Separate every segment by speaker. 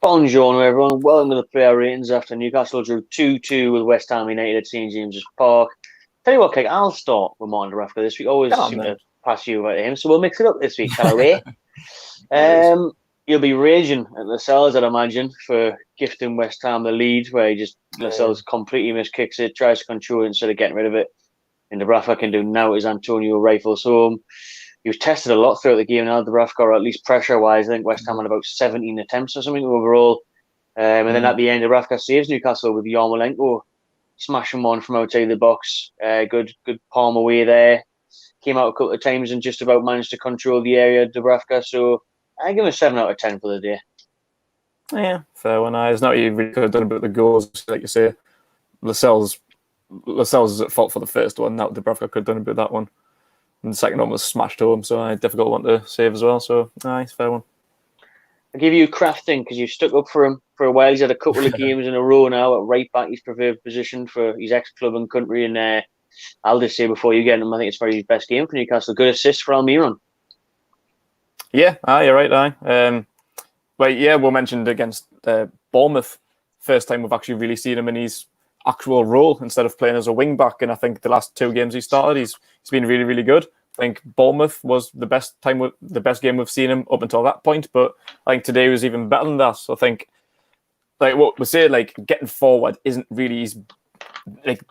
Speaker 1: Bonjour, everyone. Welcome to the player ratings after Newcastle drew 2-2 with West Ham United at St James's Park. Tell you what, Kick, I'll start with Martin Dúbravka this week. Always seem to pass you over to him, so we'll mix it up this week, shall we? You'll be raging at Lascelles, I'd imagine, for gifting West Ham the lead, where Lascelles completely miskicks it, tries to control it instead of getting rid of it. And Dúbravka can do now as Antonio rifles home. He was tested a lot throughout the game now, Dúbravka, or at least pressure-wise. I think West Ham had about 17 attempts or something overall. And then at the end, Dúbravka saves Newcastle with Yarmolenko smashing one from outside the box. Good palm away there. Came out a couple of times and just about managed to control the area, Dúbravka. So I give him a 7 out of 10 for the day.
Speaker 2: Yeah, fair one. It's not you really could have done about the goals, like you say. Lascelles is at fault for the first one. Now Dúbravka could have done a bit of that one. And the second one was smashed home, so a difficult one to save as well. So, nice, fair one.
Speaker 1: I'll give you Krafth because you stuck up for him for a while. He's had a couple of games in a row now at right back, his preferred position for his ex-club and country. And I'll just say before you get him, I think it's probably his best game for Newcastle. Good assist for Almirón.
Speaker 2: Yeah, you're right, we mentioned against Bournemouth, first time we've actually really seen him in his actual role instead of playing as a wing back. And I think the last 2 games he started, he's been really, really good. I think Bournemouth was the best game we've seen him up until that point, but I think today was even better than that. So I think, like what we say, like getting forward isn't really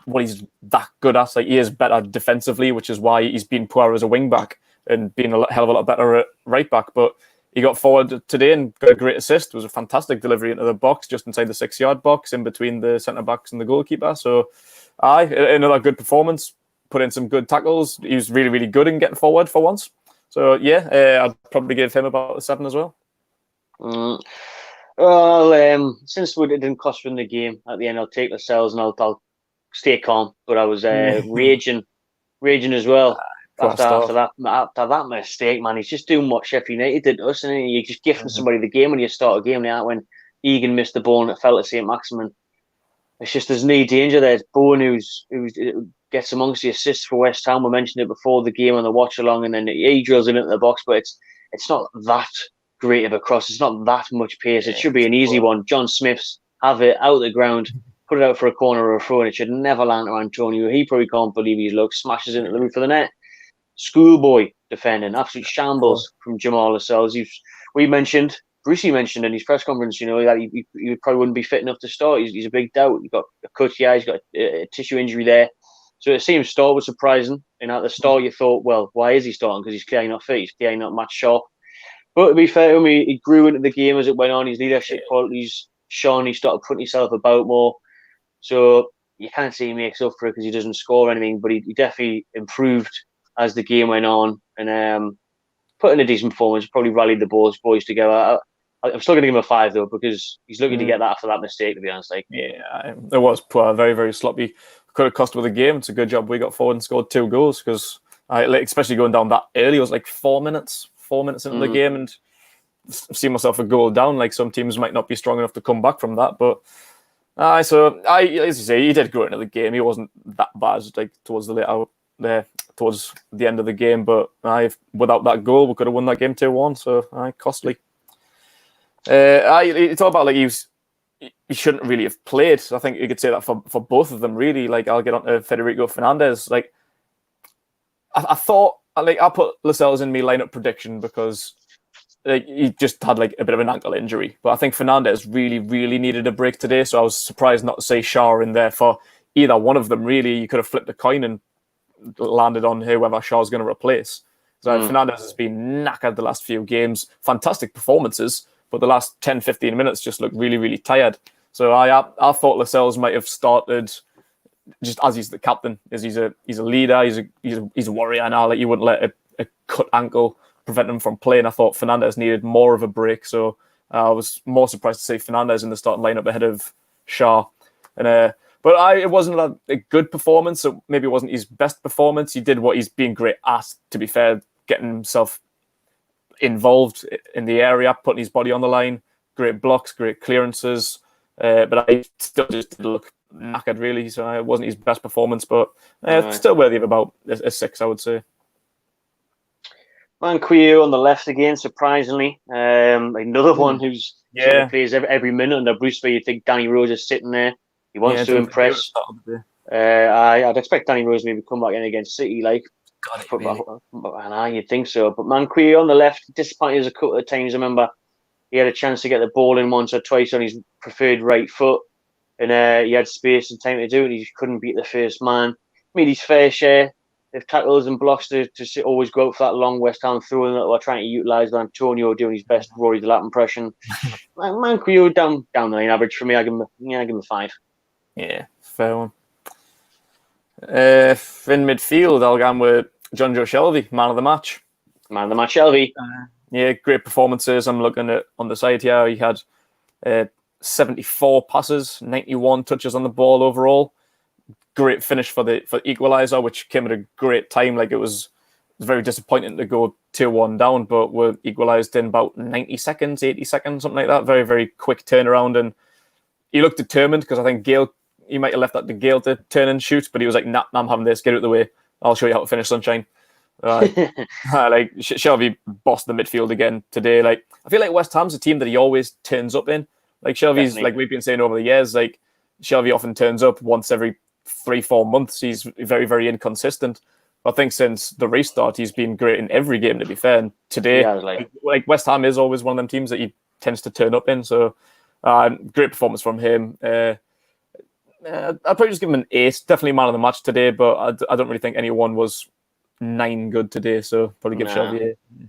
Speaker 2: what he's that good at. Like he is better defensively, which is why he's been poor as a wing back and been a hell of a lot better at right back. But he got forward today and got a great assist. It was a fantastic delivery into the box, just inside the 6-yard box, in between the centre backs and the goalkeeper. So, another good performance. Put in some good tackles. He was really, really good in getting forward for once. So, I'd probably give him about a 7 as well.
Speaker 1: Well, since it didn't cost him the game at the end, I'll take Lascelles and I'll stay calm. But I was raging as well after that mistake, man. He's just doing what Sheffield United did to us, and you just gifting somebody the game when you start a game. Like when Egan missed the ball and it fell to Saint-Maximin. It's just there's no danger there. It's Bowen who's gets amongst the assists for West Ham. We mentioned it before the game on the watch along, and then he drills it into the box, but it's not that great of a cross. It's not that much pace. It should be an easy one. John Smith's have it out of the ground, put it out for a corner or a throw, and it should never land to Antonio. He probably can't believe his luck. Smashes into the roof of the net. Schoolboy defending, absolute shambles from Jamaal Lascelles. Brucey mentioned in his press conference, that he probably wouldn't be fit enough to start. He's a big doubt. He's got a cut, he's got a tissue injury there. So to see him start was surprising. At the start you thought, well, why is he starting? Because he's clearly not fit. He's clearly not match sharp. But to be fair to him, he grew into the game as it went on. His leadership qualities shone. He started putting himself about more. So you can't say he makes up for it because he doesn't score anything, but he definitely improved as the game went on and put in a decent performance. Probably rallied the boys together. I'm still going to give him a 5 though because he's looking to get that after that mistake. To be honest,
Speaker 2: it was poor, very, very sloppy. Could have cost with the game. It's a good job we got forward and scored 2 goals because especially going down that early, it was like 4 minutes into the game, and see myself a goal down. Like some teams might not be strong enough to come back from that, but as you say, he did go into the game. He wasn't that bad like towards the end of the game, but without that goal, we could have won that game 2-1. So costly. It's all about like he shouldn't really have played. I think you could say that for both of them, really. Like I'll get on to Federico Fernández. Like I thought, I put Lascelles in my lineup prediction because he just had like a bit of an ankle injury. But I think Fernández really, really needed a break today. So I was surprised not to say Shaw in there for either one of them. Really, you could have flipped a coin and landed on whoever Shaw's going to replace. So Fernández has been knackered the last few games. Fantastic performances, but the last 10, 15 minutes just looked really, really tired. So I thought Lascelles might have started just as he's the captain, as he's a leader, he's a warrior now. Like you wouldn't let a cut ankle prevent him from playing. I thought Fernández needed more of a break, so I was more surprised to see Fernández in the starting lineup ahead of Shaw. And but it wasn't a good performance. So maybe it wasn't his best performance. He did what he's been great at. To be fair, getting himself involved in the area, putting his body on the line, great blocks, great clearances. But I still just did look knackered, really. So it wasn't his best performance, but still worthy of about a 6, I would say.
Speaker 1: Manquillo on the left again, surprisingly. Another one who's sort of plays every minute under Bruce Lee. You think Danny Rose is sitting there. He wants to impress. I'd expect Danny Rose maybe come back in against City, like. You'd think so. But Manquillo on the left, disappointed us a couple of times. I remember he had a chance to get the ball in once or twice on his preferred right foot, and he had space and time to do it. He just couldn't beat the first man. Made his fair share of tackles and blocks to always go out for that long West Ham throw that we're trying to utilise. Antonio doing his best Rory Delap impression. Manquillo down the line average for me. I give him a 5.
Speaker 2: Yeah, fair one. In midfield, I'll go with Jonjo Shelvey, man of the match.
Speaker 1: Man of the match, Shelvey.
Speaker 2: Great performances. I'm looking at on the side here. He had 74 passes, 91 touches on the ball overall. Great finish for equaliser, which came at a great time. Like it was very disappointing to go 2-1 down, but were equalised in about 90 seconds, 80 seconds, something like that. Very, very quick turnaround, and he looked determined because I think Gayle. He might have left that to Gayle to turn and shoot, but he was like, nah, I'm having this, get out of the way. I'll show you how to finish, sunshine. Like Shelvey bossed the midfield again today. Like I feel like West Ham's a team that he always turns up in. Like Shelvey's, like we've been saying over the years, like Shelvey often turns up once every 3-4 months. He's very, very inconsistent. But I think since the restart, he's been great in every game, to be fair. And today, like West Ham is always one of them teams that he tends to turn up in. So great performance from him. I'd probably just give him an 8. Definitely man of the match today, but I don't really think anyone was 9 good today. So probably give Shelvey 8.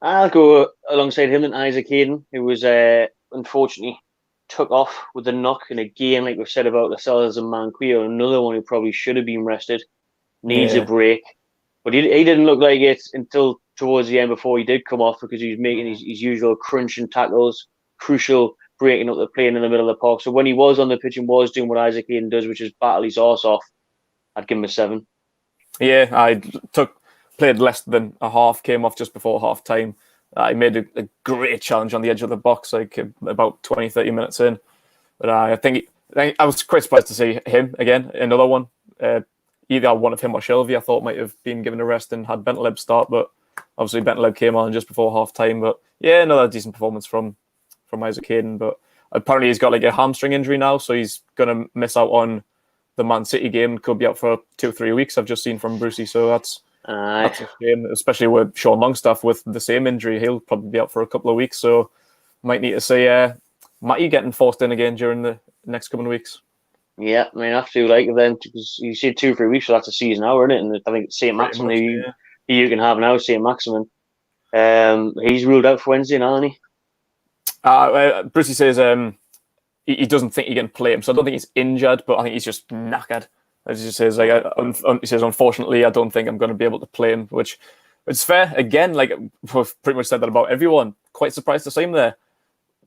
Speaker 1: I'll go alongside him and Isaac Hayden, who was unfortunately took off with a knock in a game, like we've said about Lascelles and Manquillo. Another one who probably should have been rested, needs a break. But he didn't look like it until towards the end before he did come off, because he was making his usual crunching tackles, crucial breaking up the play in the middle of the park. So when he was on the pitch and was doing what Isaac Hayden does, which is battle his arse off, I'd give him a 7.
Speaker 2: Yeah, I played less than a half, came off just before half time. He made a great challenge on the edge of the box, like about 20, 30 minutes in. But I think I was quite surprised to see him again, another one. Either one of him or Shelvey, I thought might have been given a rest and had Bentaleb start, but obviously Bentaleb came on just before half time. But yeah, another decent performance from Isaac Hayden, but apparently he's got like a hamstring injury now, so he's going to miss out on the Man City game. Could be out for 2-3 weeks, I've just seen from Brucey, so that's a shame, especially with Sean Longstaff with the same injury. He'll probably be out for a couple of weeks, so might need to see Matty getting forced in again during the next coming weeks. Yeah,
Speaker 1: I mean, I have to like then, because you said 2-3 weeks, so that's a season hour, isn't it? And I think Saint-Maximin, you can have now, Saint-Maximin. He's ruled out for Wednesday now, isn't he?
Speaker 2: Brucey says he doesn't think he can play him, so I don't think he's injured, but I think he's just knackered. As he says, he says, unfortunately, I don't think I'm going to be able to play him, which is fair. Again, like we've pretty much said that about everyone. Quite surprised to see him there.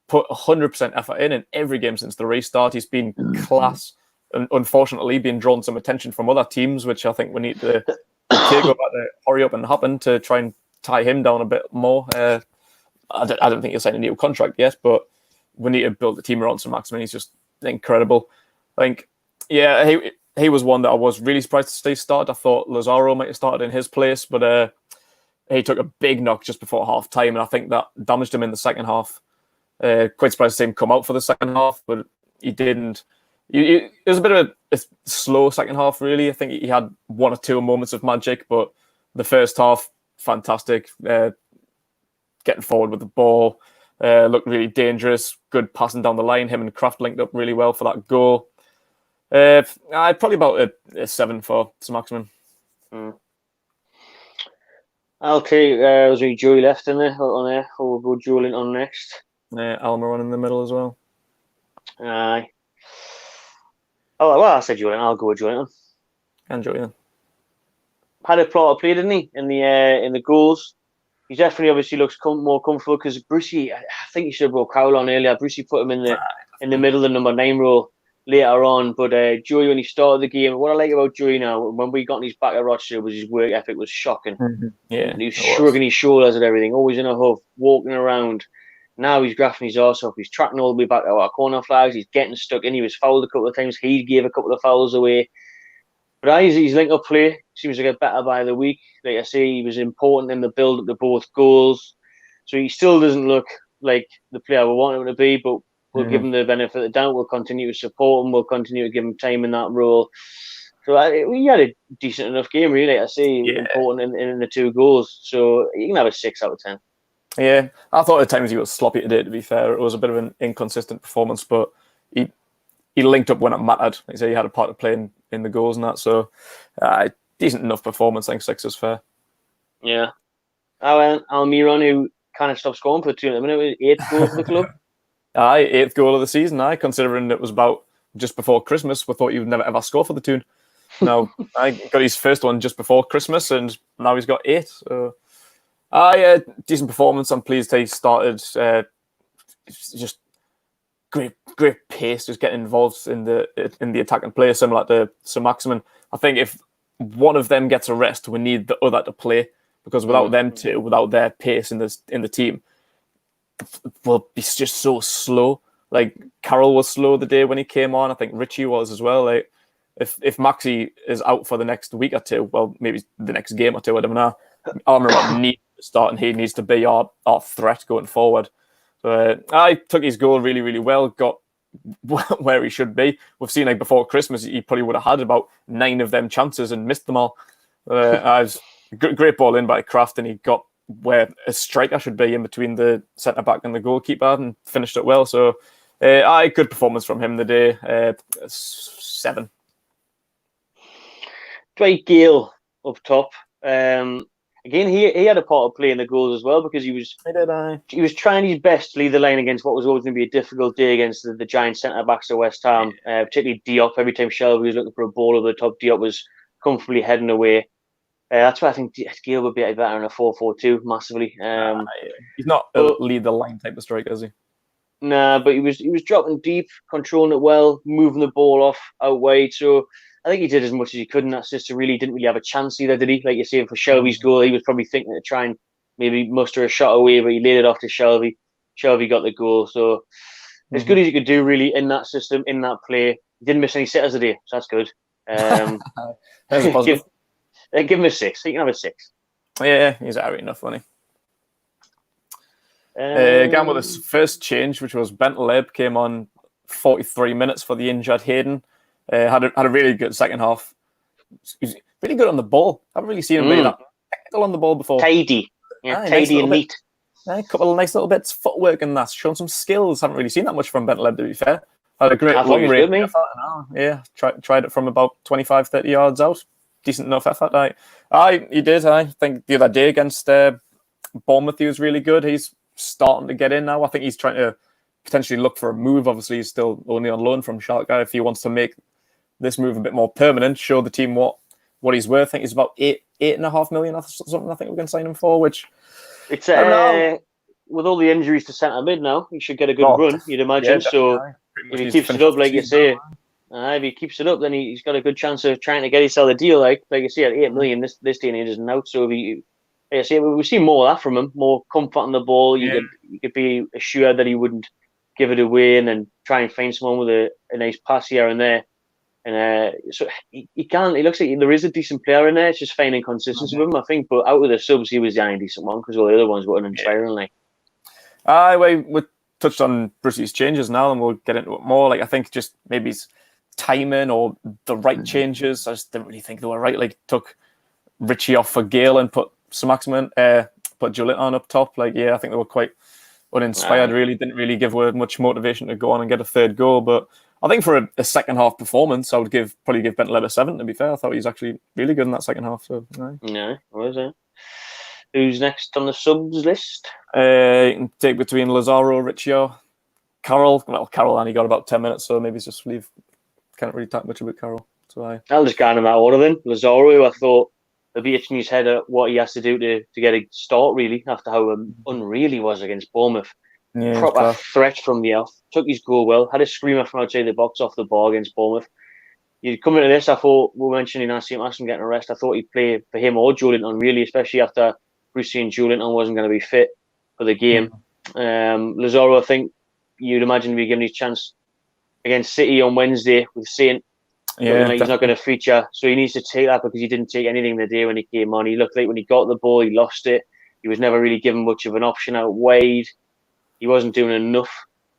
Speaker 2: Put 100% effort in every game since the restart. He's been class, and unfortunately, been drawn some attention from other teams, which I think we need to take over to hurry up and happen to try and tie him down a bit more. I don't think he'll sign a new contract yet, but we need to build the team around Saint-Maximin. He's just incredible. I think, he was one that I was really surprised to see start. I thought Lazaro might have started in his place, but he took a big knock just before half time, and I think that damaged him in the second half. Quite surprised to see him come out for the second half, but he didn't. It was a bit of a slow second half, really. I think he had 1 or 2 moments of magic, but the first half, fantastic. Getting forward with the ball, looked really dangerous. Good passing down the line. Him and Krafth linked up really well for that goal. Probably about a 7 for Saint-Maximin.
Speaker 1: I'll take. Was there Joey left in there on there? Or we'll go Joelinton next.
Speaker 2: Almirón in the middle as well.
Speaker 1: Aye. Oh well, I said Joelinton. I'll go with Joelinton.
Speaker 2: And Joelinton
Speaker 1: had a plot of play, didn't he? In the goals. He definitely obviously looks more comfortable, because Brucey, I think he should have brought Carroll on earlier. Brucey put him in the middle of the number 9 role later on. But Joey, when he started the game, what I like about Joey now, when we got on his back at Rochdale, was his work ethic was shocking.
Speaker 2: Mm-hmm. Yeah,
Speaker 1: and he was shrugging his shoulders at everything, always in a huff, walking around. Now he's graphing his arse off. He's tracking all the way back to our corner flags. He's getting stuck in. He was fouled a couple of times. He gave a couple of fouls away. But his link-up play seems to get better by the week. Like I say, he was important in the build-up to both goals. So he still doesn't look like the player we want him to be, but we'll give him the benefit of the doubt. We'll continue to support him. We'll continue to give him time in that role. So he had a decent enough game, really. I say important in the 2 goals. So you can have a 6 out of 10.
Speaker 2: Yeah, I thought at times he was sloppy today, to be fair. It was a bit of an inconsistent performance, but he linked up when it mattered. Like I say, he had a part to play in the goals and that. So decent enough performance. I think 6 is fair.
Speaker 1: Yeah. Almirón, who kind of stopped scoring for 2 at the minute, with 8th goal for the club.
Speaker 2: 8th goal of the season. Considering it was about just before Christmas, we thought he would never ever score for the Toon. Now, I got his first one just before Christmas, and now he's got 8. So, decent performance. I'm pleased he started. Just great pace, just getting involved in the attacking play, similar to Saint-Maximin. I think if one of them gets a rest, we need the other to play, because without them two, without their pace in the team, we'll be just so slow. Like Carroll was slow the day when he came on. I think Ritchie was as well. Like if Maxi is out for the next week or 2, well, maybe the next game or 2, I don't know. Almirón needs to start, and he needs to be our threat going forward. So I took his goal really, really well. Got where he should be. We've seen like before Christmas, he probably would have had about 9 of them chances and missed them all. I was great ball in by Krafth, and he got where a striker should be in between the centre back and the goalkeeper, and finished it well. So good performance from him today. 7.
Speaker 1: Dwight Gayle up top. Again, he had a part of play in the goals as well, because he was trying his best to lead the line against what was always going to be a difficult day against the giant centre backs of West Ham, particularly Diop. Every time Shelvey was looking for a ball over the top, Diop was comfortably heading away. That's why I think Gayle would be better in a 4-4-2 massively.
Speaker 2: He's not a lead the line type of striker, is he?
Speaker 1: Nah, but he was dropping deep, controlling it well, moving the ball off out wide. So I think he did as much as he could in that system. Really didn't really have a chance either, did he? Like you say, for Shelvey's goal, he was probably thinking to try and maybe muster a shot away, but he laid it off to Shelvey. Shelvey got the goal. So as good as you could do, really, in that system, in that play. He didn't miss any sitters today, so that's good. Give him a 6. He can have a 6.
Speaker 2: Yeah, he's alright enough, wasn't he? Again, with his first change, which was Bentaleb, came on 43 minutes for the injured Hayden. Had a really good second half. He's really good on the ball. I haven't really seen him really that technical on the ball before.
Speaker 1: Tidy. Yeah, tidy and neat.
Speaker 2: A couple of nice little bits, footwork and that. Shown some skills. Haven't really seen that much from Bentaleb, to be fair. Had a great long range. Yeah, tried it from about 25, 30 yards out. Decent enough effort. He did. I think the other day against Bournemouth, he was really good. He's starting to get in now. I think he's trying to potentially look for a move. Obviously, he's still only on loan from Schalke. If he wants to make this move a bit more permanent, show the team what he's worth. I think he's about 8.5 million or something. I think we can sign him for. Which
Speaker 1: it's with all the injuries to centre mid now, he should get a good run. You'd imagine. So if he keeps it up, like you say, if he keeps it up, then he's got a good chance of trying to get himself a deal. Like you say, at 8 million, this day and age isn't out. So if we've seen more of that from him, more comfort on the ball. You could be assured that he wouldn't give it away and then try and find someone with a nice pass here and there. And so he can. It looks like there is a decent player in there. It's just finding consistency with him, I think. But out of the subs, he was the only decent one, because all the other ones were uninspiring.
Speaker 2: We touched on Brucey's changes now, and we'll get into it more. I think just maybe his timing or the right changes. I just didn't really think they were right. Took Ritchie off for Gayle and put Saint-Maximin, put Joelinton up top. I think they were quite uninspired, really. Didn't really give much motivation to go on and get a third goal. But I think for a second half performance, I would probably give Bentaleb a 7, to be fair. I thought he was actually really good in that second half. So,
Speaker 1: yeah, was it? Who's next on the subs list?
Speaker 2: You can take between Lazaro, Ritchie, or Carroll. Well, Carroll only got about 10 minutes, so maybe just leave. Can't really talk much about Carroll. So
Speaker 1: I'll just go in that order then. Lazaro, I thought there'll be itching his head at what he has to do to get a start, really, after how unreal he was against Bournemouth.
Speaker 2: Yeah,
Speaker 1: proper threat from the off. Took his goal well. Had a screamer from outside the box off the bar against Bournemouth. You'd come into this, I thought, we mentioned Allan Saint-Maximin getting a rest. I thought he'd play for him or Joelinton, really, especially after Brucey and Joelinton wasn't going to be fit for the game. Lazaro, I think you'd imagine, be given his chance against City on Wednesday with Saint.
Speaker 2: Yeah,
Speaker 1: like he's not going to feature. So he needs to take that because he didn't take anything the day when he came on. He looked like when he got the ball, he lost it. He was never really given much of an option out wide. He wasn't doing enough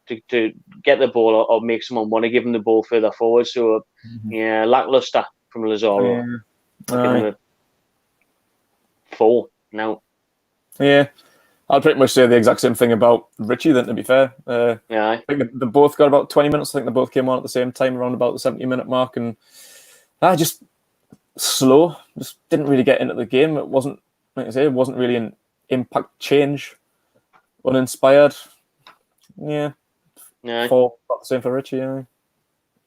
Speaker 1: to get the ball or make someone want to give him the ball further forward. So, yeah, lackluster from Lazaro.
Speaker 2: Yeah.
Speaker 1: Give him a 4 now.
Speaker 2: Yeah. I'd pretty much say the exact same thing about Ritchie then, to be fair.
Speaker 1: Yeah.
Speaker 2: I think they both got about 20 minutes. I think they both came on at the same time, around about the 70-minute mark. And just slow. Just didn't really get into the game. It wasn't, like I say, it wasn't really an impact change. Uninspired. Yeah. 4. About the same for Ritchie,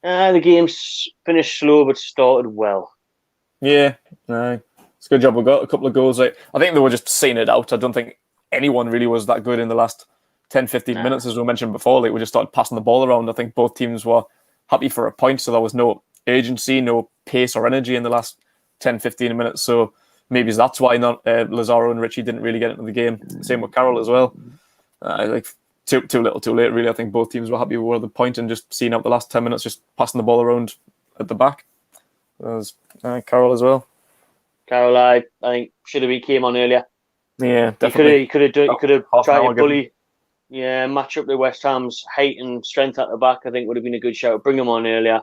Speaker 1: The game's finished slow but started well.
Speaker 2: Yeah. It's a good job we got a couple of goals. I think they were just seeing it out. I don't think anyone really was that good in the last 10, 15 minutes, as we mentioned before. Like, we just started passing the ball around. I think both teams were happy for a point, so there was no agency, no pace or energy in the last 10, 15 minutes. So maybe that's why not Lazaro and Ritchie didn't really get into the game. Same with Carroll as well. Too little, too late, really. I think both teams were happy with the point and just seeing out the last 10 minutes, just passing the ball around at the back. There's Carroll as well.
Speaker 1: Carroll, I think should have came on earlier.
Speaker 2: Yeah, definitely.
Speaker 1: He could have tried to bully. Yeah, match up the West Ham's height and strength at the back. I think would have been a good shout. Bring him on earlier.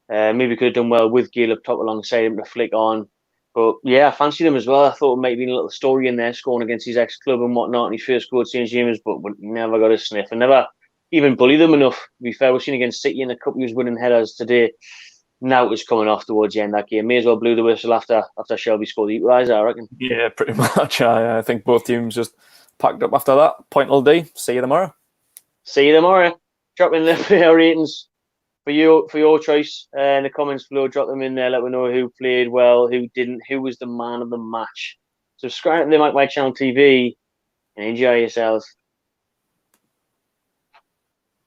Speaker 1: Maybe could have done well with Gayle up top alongside him to flick on. But yeah, I fancied him as well. I thought it might have been a little story in there, scoring against his ex-club and whatnot, and his first goal at St James, but never got a sniff and never even bullied them enough. To be fair, we've seen against City in a couple of winning headers today. Now it was coming off towards the end of that game. May as well blew the whistle after Shelvey scored the equaliser, I reckon.
Speaker 2: Yeah, pretty much. I think both teams just packed up after that. Point all day. See you tomorrow.
Speaker 1: Drop in the player ratings for your choice in the comments below. Drop them in there. Let me know who played well, who didn't, who was the man of the match. Subscribe to the My Channel TV and enjoy yourselves.